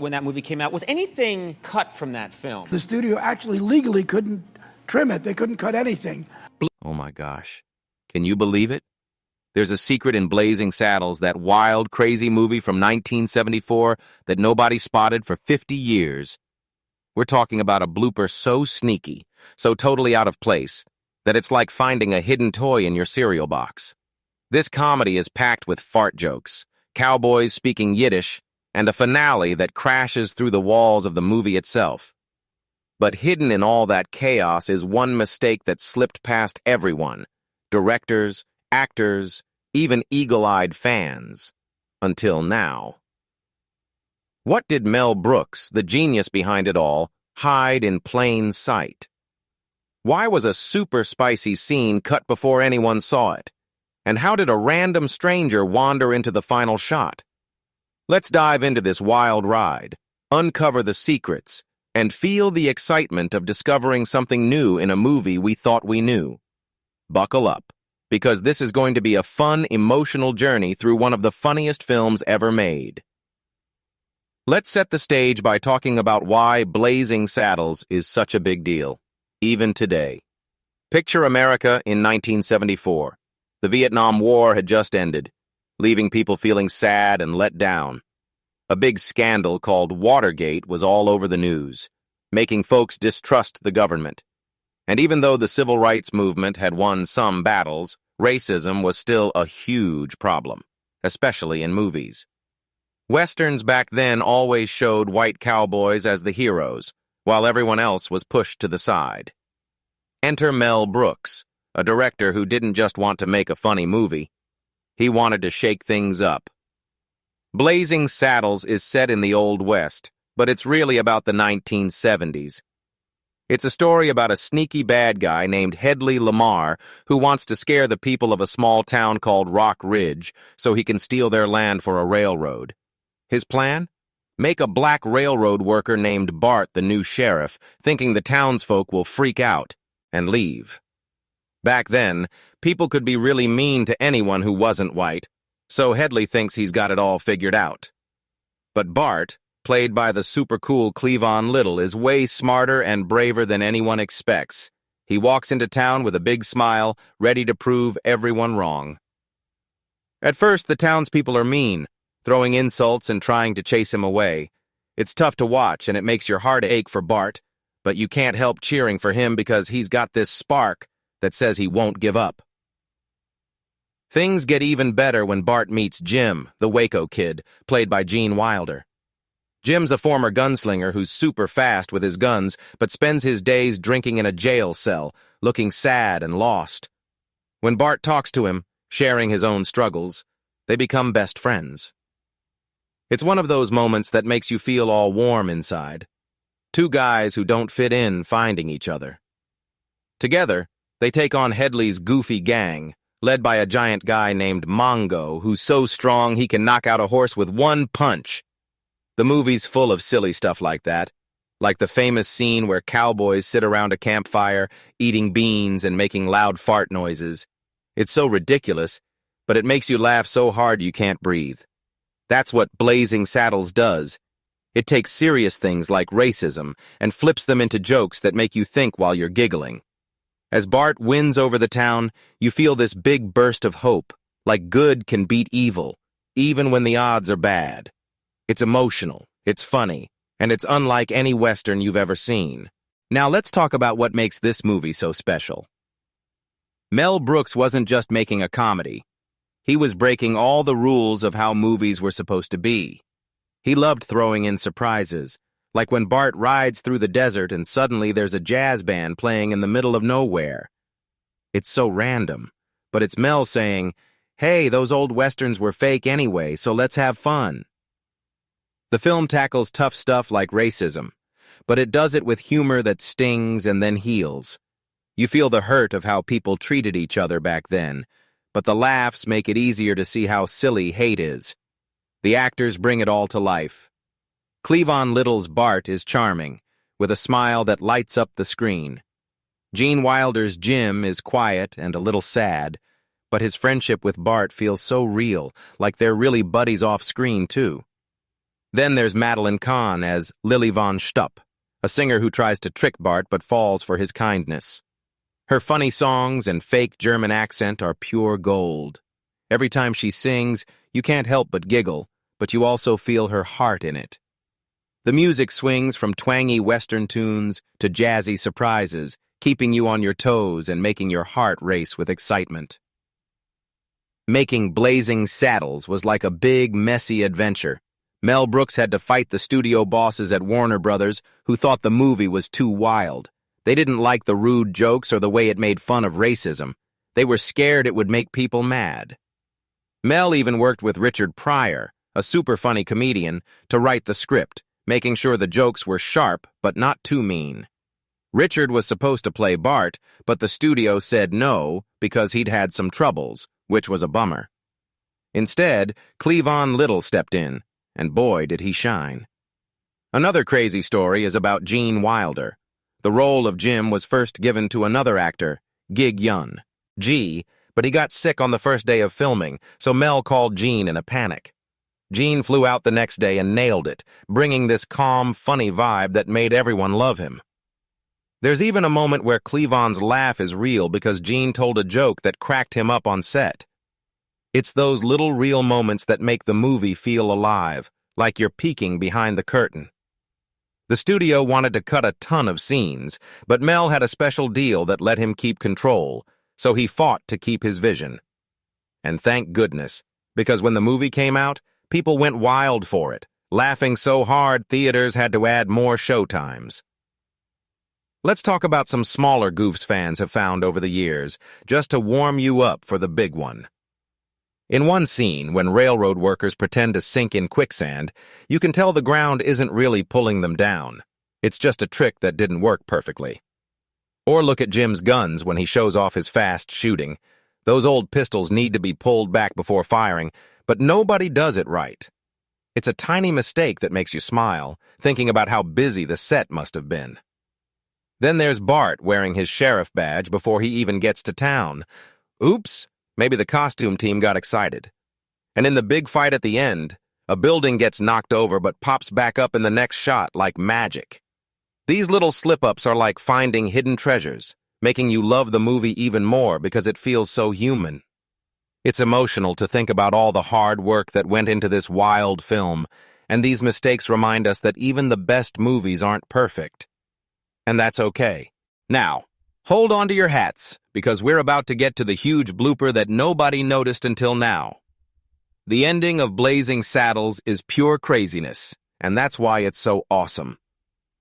when that movie came out. Was anything cut from that film? The studio actually legally couldn't trim it. They couldn't cut anything. Oh my gosh. Can you believe it? There's a secret in Blazing Saddles, that wild, crazy movie from 1974 that nobody spotted for 50 years. We're talking about a blooper so sneaky, so totally out of place, that it's like finding a hidden toy in your cereal box. This comedy is packed with fart jokes, cowboys speaking Yiddish, and a finale that crashes through the walls of the movie itself. But hidden in all that chaos is one mistake that slipped past everyone: directors, actors, even eagle-eyed fans. Until now. What did Mel Brooks, the genius behind it all, hide in plain sight? Why was a super spicy scene cut before anyone saw it? And how did a random stranger wander into the final shot? Let's dive into this wild ride, uncover the secrets, and feel the excitement of discovering something new in a movie we thought we knew. Buckle up, because this is going to be a fun, emotional journey through one of the funniest films ever made. Let's set the stage by talking about why Blazing Saddles is such a big deal, even today. Picture America in 1974. The Vietnam War had just ended, leaving people feeling sad and let down. A big scandal called Watergate was all over the news, making folks distrust the government. And even though the civil rights movement had won some battles, racism was still a huge problem, especially in movies. Westerns back then always showed white cowboys as the heroes, while everyone else was pushed to the side. Enter Mel Brooks, a director who didn't just want to make a funny movie. He wanted to shake things up. Blazing Saddles is set in the Old West, but it's really about the 1970s. It's a story about a sneaky bad guy named Hedley Lamar who wants to scare the people of a small town called Rock Ridge so he can steal their land for a railroad. His plan? Make a black railroad worker named Bart the new sheriff, thinking the townsfolk will freak out and leave. Back then, people could be really mean to anyone who wasn't white, so Hedley thinks he's got it all figured out. But Bart, played by the super cool Cleavon Little, is way smarter and braver than anyone expects. He walks into town with a big smile, ready to prove everyone wrong. At first, the townspeople are mean, throwing insults and trying to chase him away. It's tough to watch, and it makes your heart ache for Bart, but you can't help cheering for him because he's got this spark that says he won't give up. Things get even better when Bart meets Jim, the Waco Kid, played by Gene Wilder. Jim's a former gunslinger who's super fast with his guns, but spends his days drinking in a jail cell, looking sad and lost. When Bart talks to him, sharing his own struggles, they become best friends. It's one of those moments that makes you feel all warm inside. Two guys who don't fit in finding each other. Together, they take on Hedley's goofy gang, led by a giant guy named Mongo, who's so strong he can knock out a horse with one punch. The movie's full of silly stuff like that, like the famous scene where cowboys sit around a campfire, eating beans and making loud fart noises. It's so ridiculous, but it makes you laugh so hard you can't breathe. That's what Blazing Saddles does. It takes serious things like racism and flips them into jokes that make you think while you're giggling. As Bart wins over the town, you feel this big burst of hope, like good can beat evil, even when the odds are bad. It's emotional, it's funny, and it's unlike any Western you've ever seen. Now let's talk about what makes this movie so special. Mel Brooks wasn't just making a comedy. He was breaking all the rules of how movies were supposed to be. He loved throwing in surprises, like when Bart rides through the desert and suddenly there's a jazz band playing in the middle of nowhere. It's so random, but it's Mel saying, "Hey, those old westerns were fake anyway, so let's have fun." The film tackles tough stuff like racism, but it does it with humor that stings and then heals. You feel the hurt of how people treated each other back then, but the laughs make it easier to see how silly hate is. The actors bring it all to life. Cleavon Little's Bart is charming, with a smile that lights up the screen. Gene Wilder's Jim is quiet and a little sad, but his friendship with Bart feels so real, like they're really buddies off screen, too. Then there's Madeline Kahn as Lily von Stupp, a singer who tries to trick Bart but falls for his kindness. Her funny songs and fake German accent are pure gold. Every time she sings, you can't help but giggle, but you also feel her heart in it. The music swings from twangy Western tunes to jazzy surprises, keeping you on your toes and making your heart race with excitement. Making Blazing Saddles was like a big, messy adventure. Mel Brooks had to fight the studio bosses at Warner Brothers who thought the movie was too wild. They didn't like the rude jokes or the way it made fun of racism. They were scared it would make people mad. Mel even worked with Richard Pryor, a super funny comedian, to write the script, making sure the jokes were sharp but not too mean. Richard was supposed to play Bart, but the studio said no because he'd had some troubles, which was a bummer. Instead, Cleavon Little stepped in, and boy did he shine. Another crazy story is about Gene Wilder. The role of Jim was first given to another actor, Gig Yun, G, but he got sick on the first day of filming, so Mel called Gene in a panic. Gene flew out the next day and nailed it, bringing this calm, funny vibe that made everyone love him. There's even a moment where Cleavon's laugh is real because Gene told a joke that cracked him up on set. It's those little real moments that make the movie feel alive, like you're peeking behind the curtain. The studio wanted to cut a ton of scenes, but Mel had a special deal that let him keep control, so he fought to keep his vision. And thank goodness, because when the movie came out, people went wild for it, laughing so hard theaters had to add more showtimes. Let's talk about some smaller goofs fans have found over the years, just to warm you up for the big one. In one scene, when railroad workers pretend to sink in quicksand, you can tell the ground isn't really pulling them down. It's just a trick that didn't work perfectly. Or look at Jim's guns when he shows off his fast shooting. Those old pistols need to be pulled back before firing, but nobody does it right. It's a tiny mistake that makes you smile, thinking about how busy the set must have been. Then there's Bart wearing his sheriff badge before he even gets to town. Oops, maybe the costume team got excited. And in the big fight at the end, a building gets knocked over but pops back up in the next shot like magic. These little slip-ups are like finding hidden treasures, making you love the movie even more because it feels so human. It's emotional to think about all the hard work that went into this wild film, and these mistakes remind us that even the best movies aren't perfect. And that's okay. Now, hold on to your hats, because we're about to get to the huge blooper that nobody noticed until now. The ending of Blazing Saddles is pure craziness, and that's why it's so awesome.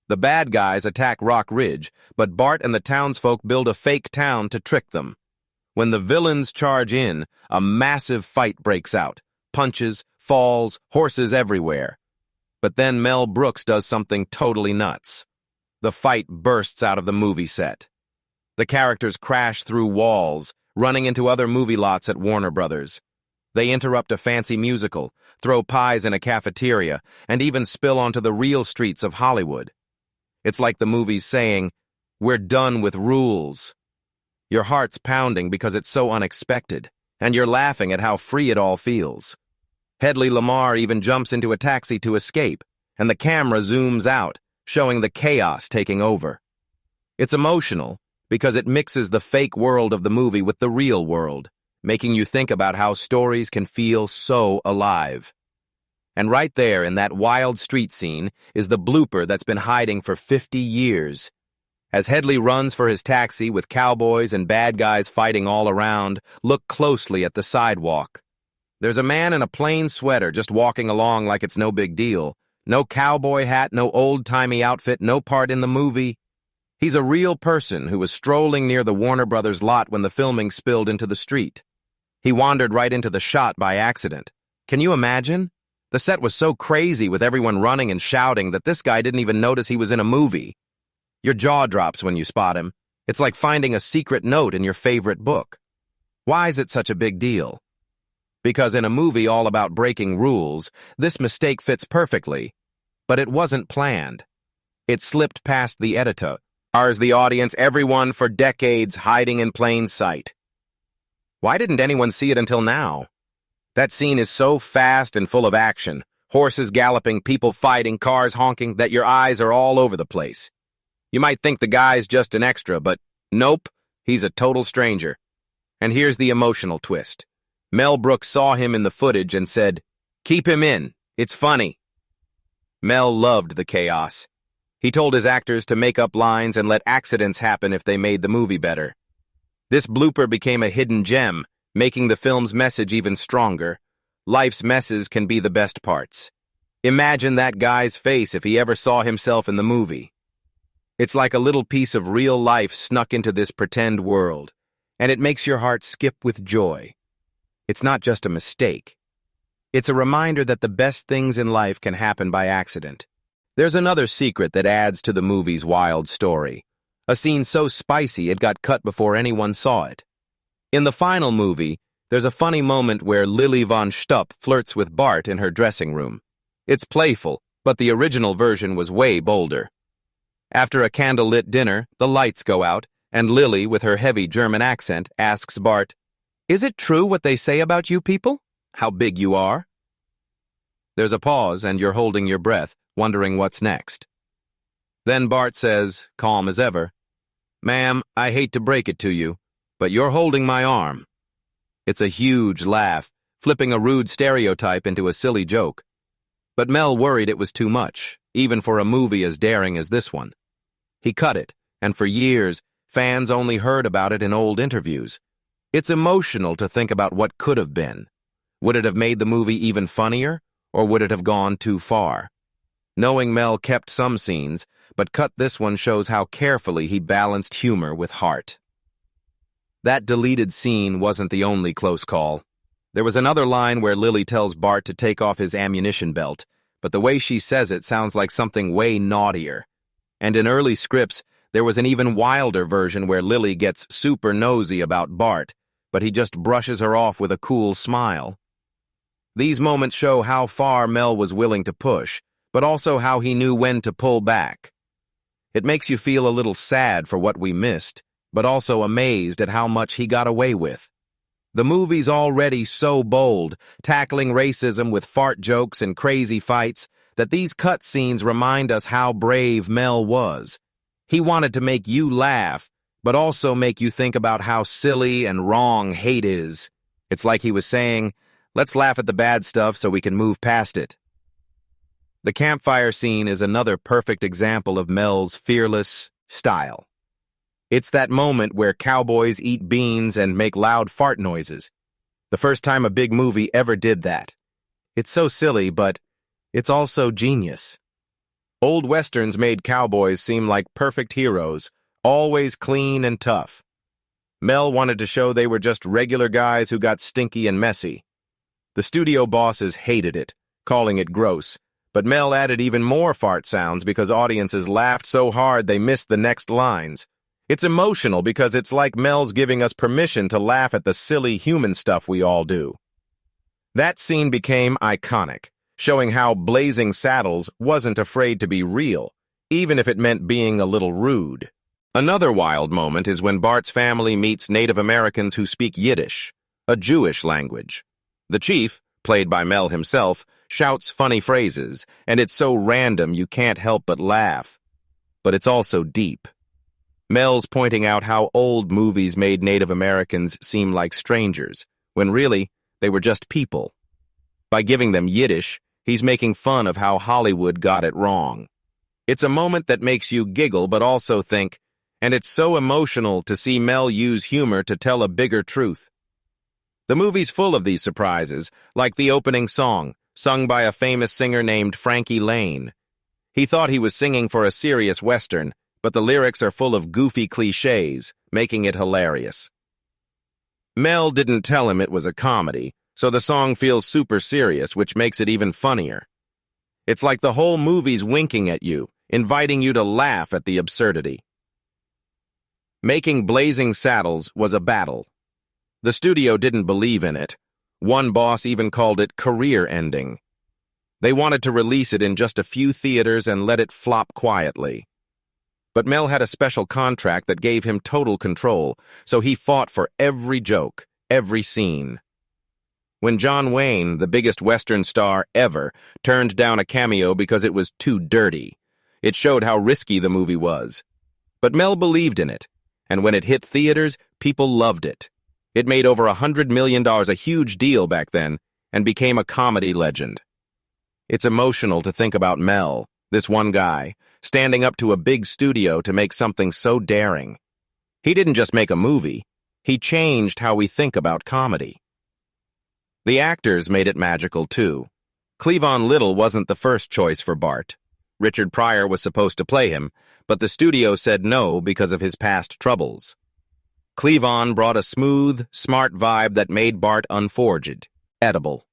The bad guys attack Rock Ridge, but Bart and the townsfolk build a fake town to trick them. When the villains charge in, a massive fight breaks out. Punches, falls, horses everywhere. But then Mel Brooks does something totally nuts. The fight bursts out of the movie set. The characters crash through walls, running into other movie lots at Warner Brothers. They interrupt a fancy musical, throw pies in a cafeteria, and even spill onto the real streets of Hollywood. It's like the movie's saying, "We're done with rules." Your heart's pounding because it's so unexpected, and you're laughing at how free it all feels. Hedley Lamar even jumps into a taxi to escape, and the camera zooms out, showing the chaos taking over. It's emotional because it mixes the fake world of the movie with the real world, making you think about how stories can feel so alive. And right there in that wild street scene is the blooper that's been hiding for 50 years. As Hedley runs for his taxi with cowboys and bad guys fighting all around, look closely at the sidewalk. There's a man in a plain sweater just walking along like it's no big deal. No cowboy hat, no old-timey outfit, no part in the movie. He's a real person who was strolling near the Warner Brothers lot when the filming spilled into the street. He wandered right into the shot by accident. Can you imagine? The set was so crazy with everyone running and shouting that this guy didn't even notice he was in a movie. Your jaw drops when you spot him. It's like finding a secret note in your favorite book. Why is it such a big deal? Because in a movie all about breaking rules, this mistake fits perfectly. But it wasn't planned. It slipped past the editor, ours the audience, everyone for decades hiding in plain sight. Why didn't anyone see it until now? That scene is so fast and full of action. Horses galloping, people fighting, cars honking, that your eyes are all over the place. You might think the guy's just an extra, but nope, he's a total stranger. And here's the emotional twist. Mel Brooks saw him in the footage and said, "Keep him in, it's funny." Mel loved the chaos. He told his actors to make up lines and let accidents happen if they made the movie better. This blooper became a hidden gem, making the film's message even stronger. Life's messes can be the best parts. Imagine that guy's face if he ever saw himself in the movie. It's like a little piece of real life snuck into this pretend world, and it makes your heart skip with joy. It's not just a mistake. It's a reminder that the best things in life can happen by accident. There's another secret that adds to the movie's wild story. A scene so spicy it got cut before anyone saw it. In the final movie, there's a funny moment where Lily von Stupp flirts with Bart in her dressing room. It's playful, but the original version was way bolder. After a candlelit dinner, the lights go out, and Lily, with her heavy German accent, asks Bart, "Is it true what they say about you people? How big you are?" There's a pause, and you're holding your breath, wondering what's next. Then Bart says, calm as ever, "Ma'am, I hate to break it to you, but you're holding my arm." It's a huge laugh, flipping a rude stereotype into a silly joke. But Mel worried it was too much, even for a movie as daring as this one. He cut it, and for years, fans only heard about it in old interviews. It's emotional to think about what could have been. Would it have made the movie even funnier, or would it have gone too far? Knowing Mel kept some scenes, but cut this one shows how carefully he balanced humor with heart. That deleted scene wasn't the only close call. There was another line where Lily tells Bart to take off his ammunition belt, but the way she says it sounds like something way naughtier. And in early scripts, there was an even wilder version where Lily gets super nosy about Bart, but he just brushes her off with a cool smile. These moments show how far Mel was willing to push, but also how he knew when to pull back. It makes you feel a little sad for what we missed, but also amazed at how much he got away with. The movie's already so bold, tackling racism with fart jokes and crazy fights, that these cut scenes remind us how brave Mel was. He wanted to make you laugh, but also make you think about how silly and wrong hate is. It's like he was saying, let's laugh at the bad stuff so we can move past it. The campfire scene is another perfect example of Mel's fearless style. It's that moment where cowboys eat beans and make loud fart noises. The first time a big movie ever did that. It's so silly, but it's also genius. Old westerns made cowboys seem like perfect heroes, always clean and tough. Mel wanted to show they were just regular guys who got stinky and messy. The studio bosses hated it, calling it gross, but Mel added even more fart sounds because audiences laughed so hard they missed the next lines. It's emotional because it's like Mel's giving us permission to laugh at the silly human stuff we all do. That scene became iconic, showing how Blazing Saddles wasn't afraid to be real, even if it meant being a little rude. Another wild moment is when Bart's family meets Native Americans who speak Yiddish, a Jewish language. The chief, played by Mel himself, shouts funny phrases, and it's so random you can't help but laugh. But it's also deep. Mel's pointing out how old movies made Native Americans seem like strangers, when really, they were just people. By giving them Yiddish, he's making fun of how Hollywood got it wrong. It's a moment that makes you giggle but also think, and it's so emotional to see Mel use humor to tell a bigger truth. The movie's full of these surprises, like the opening song, sung by a famous singer named Frankie Lane. He thought he was singing for a serious Western, but the lyrics are full of goofy cliches, making it hilarious. Mel didn't tell him it was a comedy, so the song feels super serious, which makes it even funnier. It's like the whole movie's winking at you, inviting you to laugh at the absurdity. Making Blazing Saddles was a battle. The studio didn't believe in it. One boss even called it career-ending. They wanted to release it in just a few theaters and let it flop quietly. But Mel had a special contract that gave him total control, so he fought for every joke, every scene. When John Wayne, the biggest Western star ever, turned down a cameo because it was too dirty. It showed how risky the movie was. But Mel believed in it, and when it hit theaters, people loved it. It made over $100 million, a huge deal back then, and became a comedy legend. It's emotional to think about Mel, this one guy, standing up to a big studio to make something so daring. He didn't just make a movie, he changed how we think about comedy. The actors made it magical, too. Cleavon Little wasn't the first choice for Bart. Richard Pryor was supposed to play him, but the studio said no because of his past troubles. Cleavon brought a smooth, smart vibe that made Bart unforged, edible.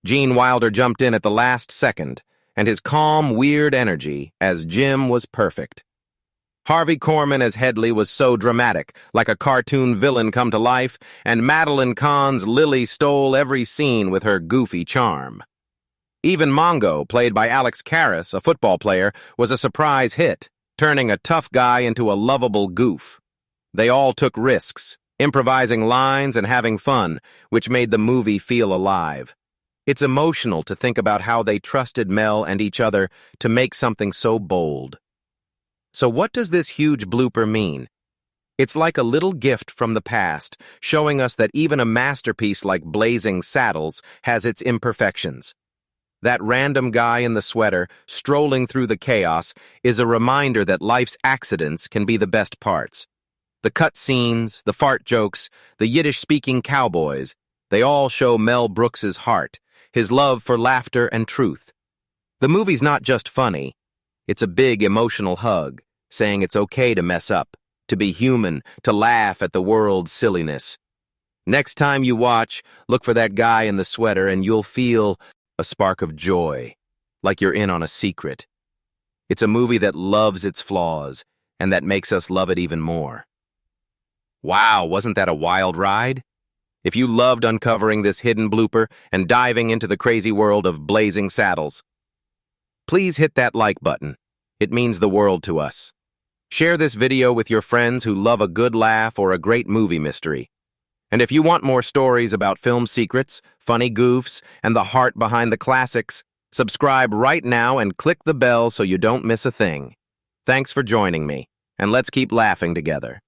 Gene Wilder jumped in at the last second, and his calm, weird energy as Jim was perfect. Harvey Korman as Headley was so dramatic, like a cartoon villain come to life, and Madeline Kahn's Lily stole every scene with her goofy charm. Even Mongo, played by Alex Karras, a football player, was a surprise hit, turning a tough guy into a lovable goof. They all took risks, improvising lines and having fun, which made the movie feel alive. It's emotional to think about how they trusted Mel and each other to make something so bold. So what does this huge blooper mean? It's like a little gift from the past, showing us that even a masterpiece like Blazing Saddles has its imperfections. That random guy in the sweater, strolling through the chaos, is a reminder that life's accidents can be the best parts. The cut scenes, the fart jokes, the Yiddish-speaking cowboys, they all show Mel Brooks's heart, his love for laughter and truth. The movie's not just funny. It's a big emotional hug, saying it's okay to mess up, to be human, to laugh at the world's silliness. Next time you watch, look for that guy in the sweater and you'll feel a spark of joy, like you're in on a secret. It's a movie that loves its flaws, and that makes us love it even more. Wow, wasn't that a wild ride? If you loved uncovering this hidden blooper and diving into the crazy world of Blazing Saddles, please hit that like button. It means the world to us. Share this video with your friends who love a good laugh or a great movie mystery. And if you want more stories about film secrets, funny goofs, and the heart behind the classics, subscribe right now and click the bell so you don't miss a thing. Thanks for joining me, and let's keep laughing together.